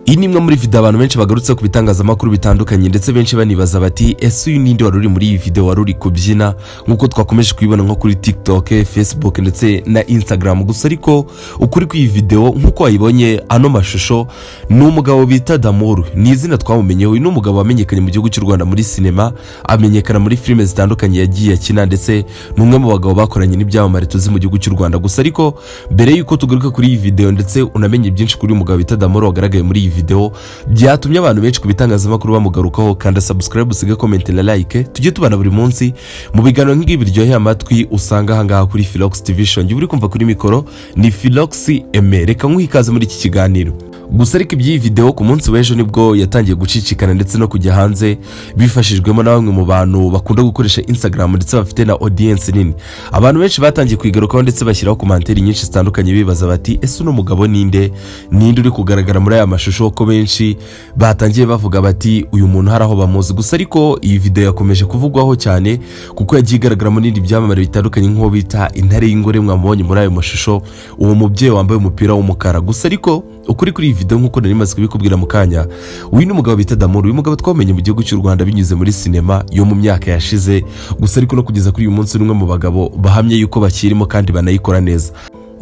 Iyi ni imwe muri video abantu benshi bagarutse ku bitangazamakuru bitandukanye ndetse benshi banibaza bati ese uyu ninde wari uri muri iyi video wari uri kubyina nkuko twakomeje kuyibona nko kuri TikTok, Facebook ndetse na Instagram. Gusa ariko ukuri ku iyi video nkuko wayibonye ano mashusho ni umugabo bita D'Amour. Ni izina twamumenyeho. Uyu ni umugabo wamenyekanye mu gihugu cy'u Rwanda muri sinema, amenyekana muri filime zitandukanye yagiye akina ndetse ni umwe mu bagabo bakoranye n'ibyamamare tuzi mu gihugu cy'u Rwanda. Gusa ariko mbere yuko tugaruka kuri iyi video ndetse unamenye byinshi kuri uyu mugabo bita D'Amour wagaragaye muri iyi video, byatumye abantu benshi ku bitangazamakuru bamugarukaho. Kanda subscribe, usige comment na like, tujye tubana buri munsi mu biganiro nk'ibi biryoheye amatwi usanga aha ngaha kuri Philox TV Show. Uri kumva kuri mikoro ni Philox Aime. Reka nkwikaze muri iki kiganiro. Gusa ariko iby'iyi video ku munsi w'ejo nibwo yatangiye gucicikana ndetse no kujya hanze bifashijwemo na bamwe mu bantu bakunda gukoresha Instagram ndetse bafite na audience nini. Abantu benshi batangiye kwigarukaho ndetse bashyiraho komanteri nyinshi zitandukanye bibaza bati ese uno mugabo ninde uri kugaragara muri aya mashusho, ko benshi batangiye bavuga bati uyu muntu hari aho bamuzi. Gusa ariko iyi video yakomeje kuvugwaho cyane kuko yagiye igaragara mu n'indi byamamare bitandukanye nk'uwo bita intare y'ingore mwamubonye muri ayo mashusho, uwo mubyeyi wambaye umupira w'umukara. Gusa ariko ukuri kuri iyi video nkuko nari maze kubikubwira mu kanya, uyu ni umugabo bita D'Amour. Uyu mugabo twamenye mu gihugu cy'u Rwanda binyuze muri sinema yo mu myaka yashize. Gusa ariko no kugeza kuri uyu munsi ni umwe mu bagabo bahamye yuko bakirimo kandi banayikora neza.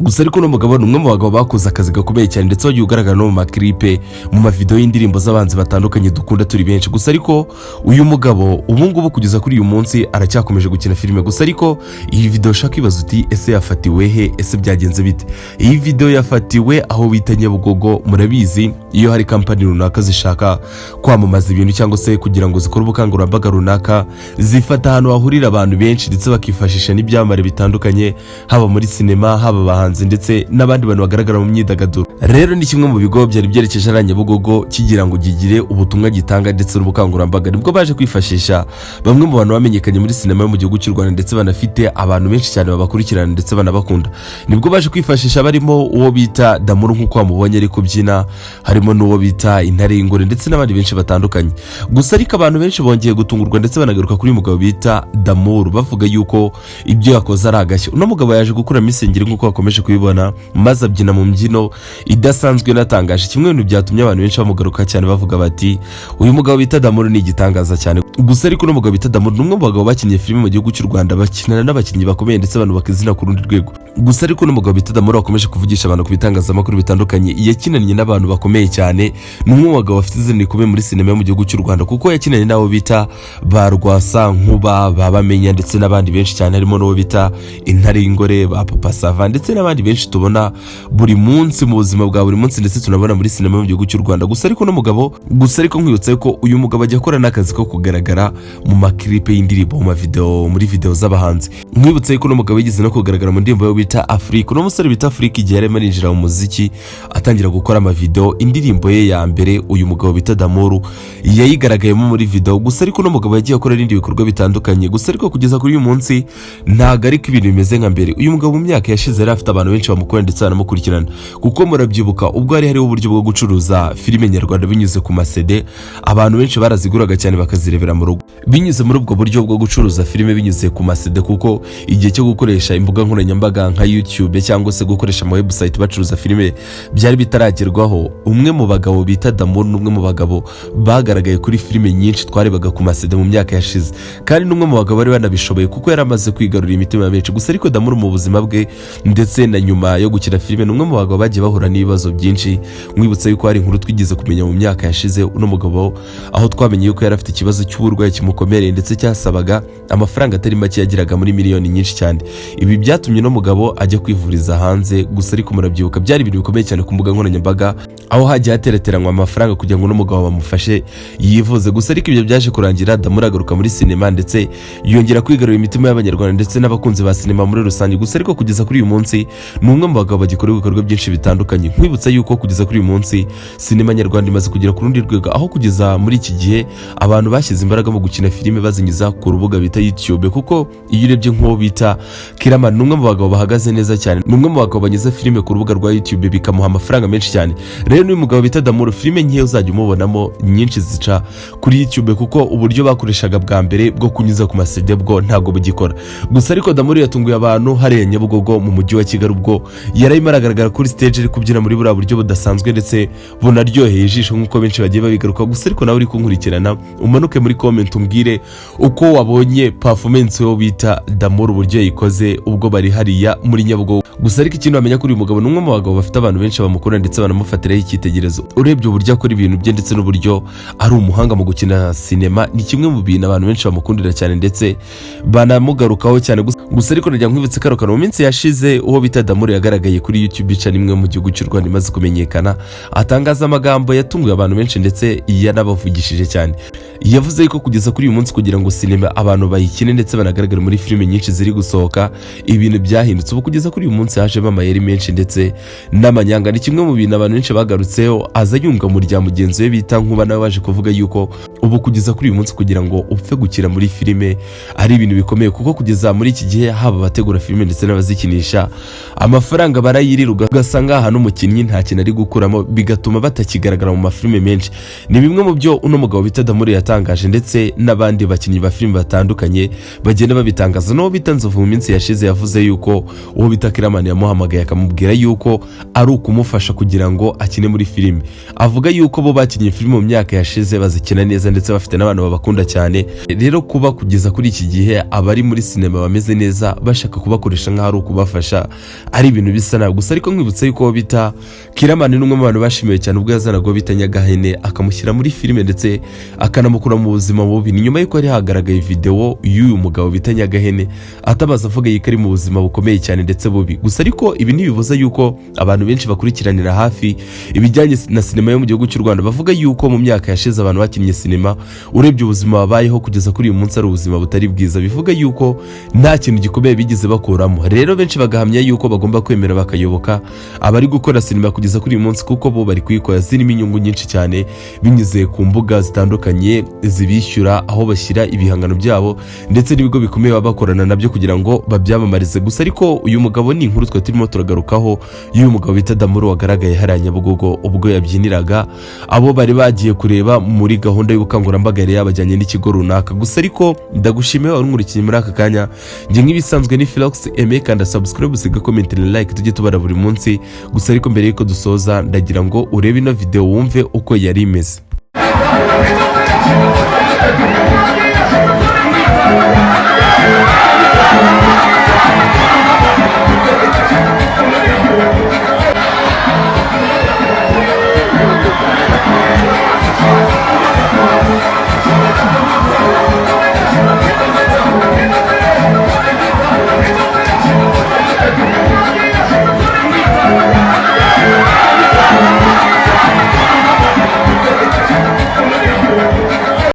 Gusa ariko no mugabo ni umwe mu bagabo bakoze akazi gakomeye cyane ndetse wagiye ugaragara no mu maklipe, mu mavideo y'indirimbo z'abanzi batandukanye dukunda turi benshi. Gusa ariko uyu mugabo ubu ngubu kugeza kuri uyu munsi aracyakomeje gukina filime. Gusa ariko iyi video ushaka kwibaza uti ese yafatiwe he, ese byagenze bite? Iyi video yafatiwe aho bita Nyabugogo. Murabizi iyo hari company runaka zishaka kwamamaza ibintu cyangwa se kugira ngo zikore ubukangurambaga runaka, zifata ahantu hahurira abantu benshi ndetse bakifashisha n'ibyamamare bitandukanye, haba muri sinema, haba ndetse n'abandi bantu bagaragara mu myidagaduro. Rero ni kimwe mu bigo byari byerekeje ari Nyabugogo kigira ngo gigire ubutumwa gitanga ndetse n'ubukangurambaga. Nibwo baje kwifashisha bamwe mu bantu bamenyekanye muri sinema yo mu gihugu cy'u Rwanda ndetse banafite abantu benshi cyane babakurikirana ndetse banabakunda. Nibwo baje kwifashisha barimo uwo bita D'Amour nkuko wamubonye ari kubyina, harimo n'uwo bita intare y'ingore ndetse n'abandi benshi batandukanye. Gusa ariko abantu benshi bongeye gutungurwa ndetse banagaruka kuri uyu mugabo bita D'Amour bavuga yuko ibyo yakoze ari agashya. Uno mugabo yaje gukura misengeri nkuko wakomeje kubibona, maze abyina mu mbyino idasanzwe natangaje. Kimwe mu byatumye abantu benshi bamugaruka cyane bavuga bati uyu mugabo bita D'Amour ni igitangaza cyane. Gusa ariko no mugabo bita D'Amour ni umwe mu bagabo bakinnye filime mu gihugu cy'u Rwanda, bakinana n'abakinnyi bakomeye ndetse abantu bakizina ku rundi rwego. Gusa ariko no mugabo bita D'Amour wakomeje kuvugisha abantu ku bitangazamakuru bitandukanye, yakinanye n'abantu bakomeye cyane. Ni umwe mu bagabo bafite izina rikomeye muri sinema yo mu gihugu cy'u Rwanda kuko yakinanye n'abo bita ba Rwasankuba, babamenya ndetse n'abandi benshi cyane, harimo n'uwo bita intare y'ingore, ba Papa Sava ndetse n'abandi benshi tubona buri munsi mu buzima bwa buri munsi ndetse tunabona muri sinema mu gihugu cy'u Rwanda. Gusa ariko no mugabo, gusa ariko nkwibutsa ko uyu mugabo ajya akora n'akazi ko kugaragara mu maklipe y'indirimbo, mu mavideo, muri video z'abahanzi. Nkwibutsa ko no mugabo yigeze no kugaragara mu ndirimbo yo bita Afrique. No musore bita Afrique igihe yarimo arinjira mu muziki atangira gukora amavideo, indirimbo ye ya mbere uyu mugabo bita D'Amour yayigaragayemo muri video. Gusa ariko no mugabo yagiye akora n'indi bikorwa bitandukanye. Gusa ariko kugeza kuri uyu munsi ntago ariko ibintu bimeze nka mbere. Uyu mugabo mu myaka yashize yari afite abantu benshi bamukora ndetse banamukurikirana kuko murabyibuka ubwo hariho uburyo bwo gucuruza filime nyarwanda binyuze ku masede, abantu benshi baraziguraga cyane bakazirebera mu rugo binyuze muri ubwo buryo bwo gucuruza filime binyuze ku masede, kuko igihe cyo gukoresha imbuga nkoranyambaga nka YouTube cyangwa se gukoresha ama website bacuruza filime byari bitaragerwaho. Umwe mu bagabo bita D'Amour n'umwe mu bagabo bagaragaye kuri filime nyinshi twarebaga ku masede mu myaka yashize, kandi n'umwe mu bagabo bari banabishoboye kuko yari amaze kwigarurira imitima ya benshi. Gusa ariko D'Amour mu buzima bwe ndetse na nyuma yo gukina filime ni umwe mu bagabo bagiye bahura n'ibibazo byinshi. Mwibutsa yuko hari inkuru twigeze kumenya mu myaka yashize uno mugabo aho twamenye yuko yari afite ikibazo cy'uburwayi kimukomereye ndetse cyasabaga amafaranga atari make yagiraga muri miliyoni nyinshi cyane. Ibi byatumye no mugabo ajya kwivuriza hanze. Gusa ariko murabyibuka byari ibintu bikomeye cyane ku mbuga nkoranyambaga aho hagiye hatereteranywa amafaranga kugira ngo no mugabo bamufashe yivuze. Gusa ariko ibyo byaje kurangira D'Amour agaruka muri sinema ndetse yongera kwigarurira imitima y'abanyarwanda ndetse n'abakunzi ba sinema muri rusange. Gusa ariko kugeza kuri uyu munsi ni umwe mu bagabo bagikora ibikorwa byinshi bitandukanye. Nkwibutsa yuko kugeza kuri uyu munsi sinema nyarwanda imaze kugera ku rundi rwego, aho kugeza muri iki gihe abantu bashyize imbaraga mu gukina filime bazinyuza ku rubuga bita YouTube, kuko iyo urebye nk'uwo bita Kiramani ni umwe mu bagabo bahagaze neza cyane, ni umwe mu bagabo banyuza filime ku rubuga rwa YouTube bikamuha amafaranga menshi cyane. Rero n'uyu mugabo bita D'Amour filime nkeya uzajya umubonamo nyinshi zica kuri YouTube kuko uburyo bakoreshaga bwa mbere bwo kunyuza ku masede bwo ntago bugikora. Gusa ariko D'Amour yatunguye abantu hariya Nyabugogo mu mujyi wa Kigali. Kigali ubwo yarimo aragaragara kuri stage ari kubyina muri buriya buryo budasanzwe ndetse bunaryoheye ijisho nk'uko benshi bagiye babigaruka. Gusa ariko nawe uri kunkurikirana umanuke muri comment umbwire uko wabonye performance yo bita D'Amour uburyo yayikoze ubwo bari hariya muri Nyabugogo. Gusa ariko ikintu bamenya kuri uyu mugabo ni umwe mu bagabo bafite abantu benshi bamukunda ndetse banamufatiraho icyitegererezo. Urebye uburyo akora ibintu bye ndetse n'uburyo ari umuhanga mu gukina sinema ni kimwe mu bintu abantu benshi bamukundira cyane ndetse banamugarukaho cyane. Gusa ariko najya nkwibutse karokano mu minsi yashize uwo bita D'Amour yagaragaye kuri YouTube channel imwe mu gihugu cy'u Rwanda imaze kumenyekana, atangaza amagambo yatunguye abantu benshi ndetse yanabavugishije cyane. Yavuze yuko kugeza kuri uyu munsi kugira ngo sinema abantu bayikine ndetse banagaragara muri filime nyinshi ziri gusohoka ibintu byahindutse. Ubu kugeza kuri uyu munsi hajemo amayeri menshi ndetse n'amanyanga. Ni kimwe mu bintu abantu benshi bagarutseho, aza yunga mu rya mugenzi we bita Nkuba nawe waje kuvuga yuko ubu kugeza kuri uyu munsi kugira ngo upfe gukira muri filime ari ibintu bikomeye, kuko kugeza muri iki gihe haba abategura filime ndetse n'abazikinisha amafaranga barayiriruga, ugasanga ahantu umukinnyi nta kintu ari gukuramo bigatuma batakigaragara mu mafilime menshi. Ni bimwe mu byo uno mugabo bita D'Amour yatangaje ndetse n'abandi bakinnyi ba filime batandukanye bagenda babitangaza. N'uwo bita Nzovu mu minsi yashize yavuze yuko uwo bita Kiramani yamuhamagaye akamubwira yuko ari ukumufasha kugira ngo akine muri filime. Avuga yuko bo bakinnye filime mu myaka yashize bazikina neza ndetse bafite n'abantu babakunda cyane. Rero kuba kugeza kuri iki gihe abari muri sinema bameze neza bashaka kubakoresha nk'aho ari ukubafasha ari ibintu bisa nabi. Gusa ariko nkwibutsa yuko bita Kiramani n'umwe mu bantu bashimiwe cyane ubwo yazanaga bita Nyagahene akamushyira muri filime ndetse akanamukura mu buzima bubi. Ni nyuma yuko hari hagaragaye video y'uyu mugabo bita Nyagahene atabaza avuga yuko ari mu buzima bukomeye cyane ndetse bubi. Gusa ariko ibi ntibibuza yuko abantu benshi bakurikiranira hafi ibijyanye na sinema yo mu gihugu cy'u Rwanda bavuga yuko mu myaka yashize abantu bakinnye sinema urebye ubuzima babayeho kugeza kuri uyu munsi ari ubuzima butari bwiza, bivuga yuko nta kintu gikomeye bigize bakuramo. Rero benshi bagahamya yuko bagomba kwemera bakayoboka abari gukora sinema kugeza kuri uyu munsi, kuko bo bari kuyikora zirimo inyungu nyinshi cyane binyuze ku mbuga zitandukanye zibishyura, aho bashyira ibihangano byabo ndetse n'ibigo bikomeye baba bakorana nabyo kugira ngo babyamamarize. Gusa ariko uyu mugabo ni inkuru twe turimo turagarukaho y'uyu mugabo bita D'Amour wagaragaye hariya Nyabugogo ubwo yabyiniraga abo bari bagiye kureba muri gahunda y'ubukangurambaga yari yabajyanye n'ikigo runaka. Gusa ariko ndagushimiye wari umurikiye muri aka kanya. Njye nk'ibisanzwe ni Philox Aime, kanda subscribe usiga comment na like tujye tubara buri munsi. Gusa ariko mbere yuko dusoza ndagira ngo urebe ino video wumve uko yari imeze.